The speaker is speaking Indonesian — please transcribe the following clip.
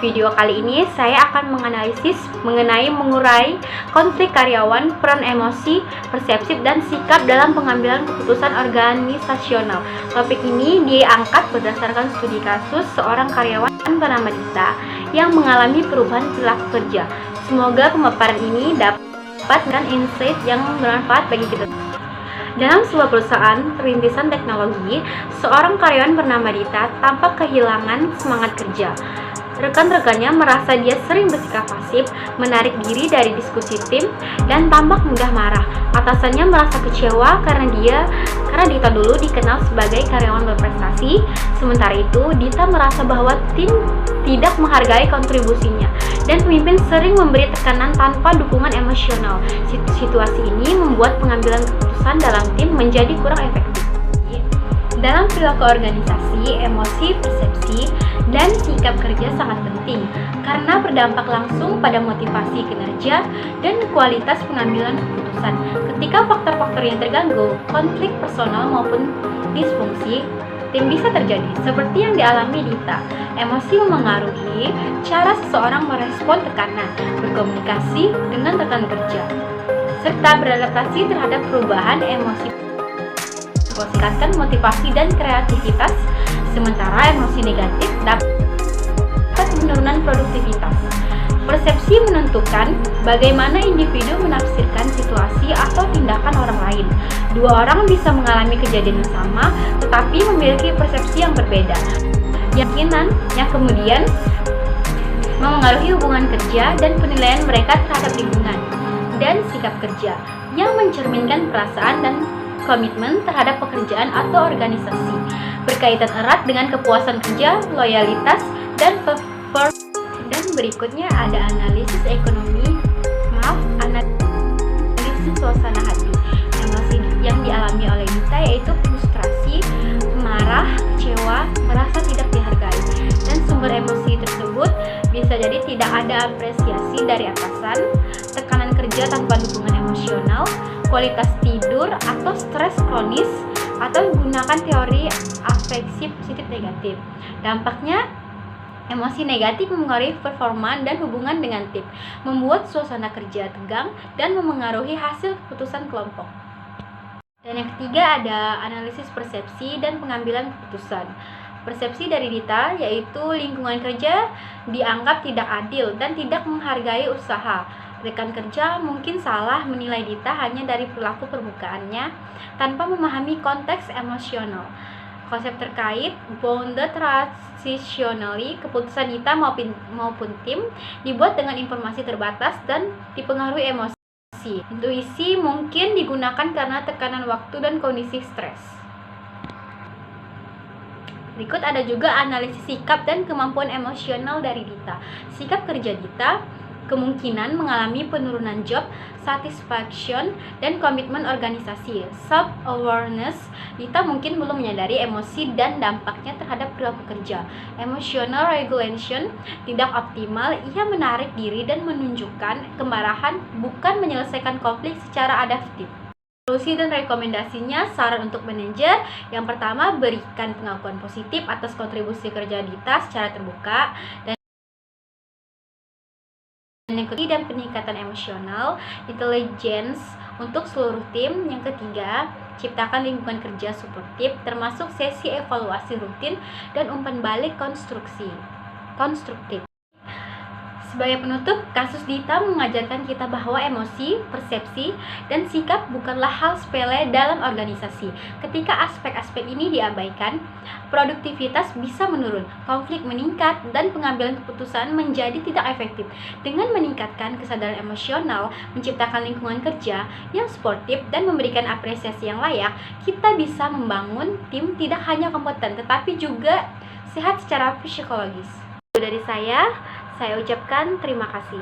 video kali ini saya akan menganalisis mengenai mengurai konflik karyawan, peran emosi, persepsi, dan sikap dalam pengambilan keputusan organisasional. Topik ini diangkat berdasarkan studi kasus seorang karyawan bernama Dita yang mengalami perubahan perilaku kerja. Semoga pemaparan ini dapat memberikan insight yang bermanfaat bagi kita. Dalam sebuah perusahaan rintisan teknologi, seorang karyawan bernama Dita tampak kehilangan semangat kerja. Rekan-rekannya merasa dia sering bersikap pasif, menarik diri dari diskusi tim, dan tampak mudah marah. Atasannya merasa kecewa karena Dita dulu dikenal sebagai karyawan berprestasi. Sementara itu, Dita merasa bahwa tim tidak menghargai kontribusinya, dan pemimpin sering memberi tekanan tanpa dukungan emosional. Situasi ini membuat pengambilan keputusan dalam tim menjadi kurang efektif. Dalam perilaku organisasi, emosi, persepsi, dan sikap kerja sangat penting karena berdampak langsung pada motivasi kinerja dan kualitas pengambilan keputusan. Ketika faktor-faktor yang terganggu, konflik personal maupun disfungsi tim bisa terjadi, seperti yang dialami Dita. Emosi memengaruhi cara seseorang merespon tekanan, berkomunikasi dengan rekan kerja, serta beradaptasi terhadap perubahan emosi, meningkatkan motivasi dan kreativitas. Sementara emosi negatif dapat penurunan produktivitas. Persepsi menentukan bagaimana individu menafsirkan situasi atau tindakan orang lain. Dua orang bisa mengalami kejadian yang sama, tetapi memiliki persepsi yang berbeda. Keyakinan yang kemudian memengaruhi hubungan kerja dan penilaian mereka terhadap lingkungan dan sikap kerja yang mencerminkan perasaan dan komitmen terhadap pekerjaan atau organisasi, berkaitan erat dengan kepuasan kerja, loyalitas, dan performa. Dan berikutnya ada analisis suasana hati. Emosi yang dialami oleh Dita yaitu frustrasi, marah, kecewa, merasa tidak dihargai. Dan sumber emosi tersebut bisa jadi tidak ada apresiasi dari atasan, tekanan kerja tanpa dukungan emosional, kualitas tidur, atau stres kronis, atau gunakan teori afeksi positif negatif. Dampaknya, emosi negatif mempengaruhi performa dan hubungan dengan tim, membuat suasana kerja tegang, dan memengaruhi hasil keputusan kelompok. Dan yang ketiga ada analisis persepsi dan pengambilan keputusan. Persepsi dari Dita yaitu lingkungan kerja dianggap tidak adil dan tidak menghargai usaha. Rekan kerja mungkin salah menilai Dita hanya dari perilaku permukaannya tanpa memahami konteks emosional. Konsep terkait bounded transitionally, keputusan Dita maupun tim dibuat dengan informasi terbatas dan dipengaruhi emosi. Intuisi mungkin digunakan karena tekanan waktu dan kondisi stres. Berikut ada juga analisis sikap dan kemampuan emosional dari Dita. Sikap kerja Dita kemungkinan mengalami penurunan job satisfaction dan komitmen organisasi. Self-awareness, Dita mungkin belum menyadari emosi dan dampaknya terhadap perilaku kerja. Emotional regulation tidak optimal, ia menarik diri dan menunjukkan kemarahan, bukan menyelesaikan konflik secara adaptif. Solusi dan rekomendasinya, saran untuk manajer. Yang pertama, berikan pengakuan positif atas kontribusi kerja Dita secara terbuka. Dan yang ketiga, dan peningkatan emosional, intelligence untuk seluruh tim. Yang ketiga, ciptakan lingkungan kerja suportif, termasuk sesi evaluasi rutin dan umpan balik konstruktif. Sebagai penutup, kasus Dita mengajarkan kita bahwa emosi, persepsi, dan sikap bukanlah hal sepele dalam organisasi. Ketika aspek-aspek ini diabaikan, produktivitas bisa menurun, konflik meningkat, dan pengambilan keputusan menjadi tidak efektif. Dengan meningkatkan kesadaran emosional, menciptakan lingkungan kerja yang sportif, dan memberikan apresiasi yang layak, kita bisa membangun tim tidak hanya kompeten, tetapi juga sehat secara psikologis. Dari saya ucapkan terima kasih.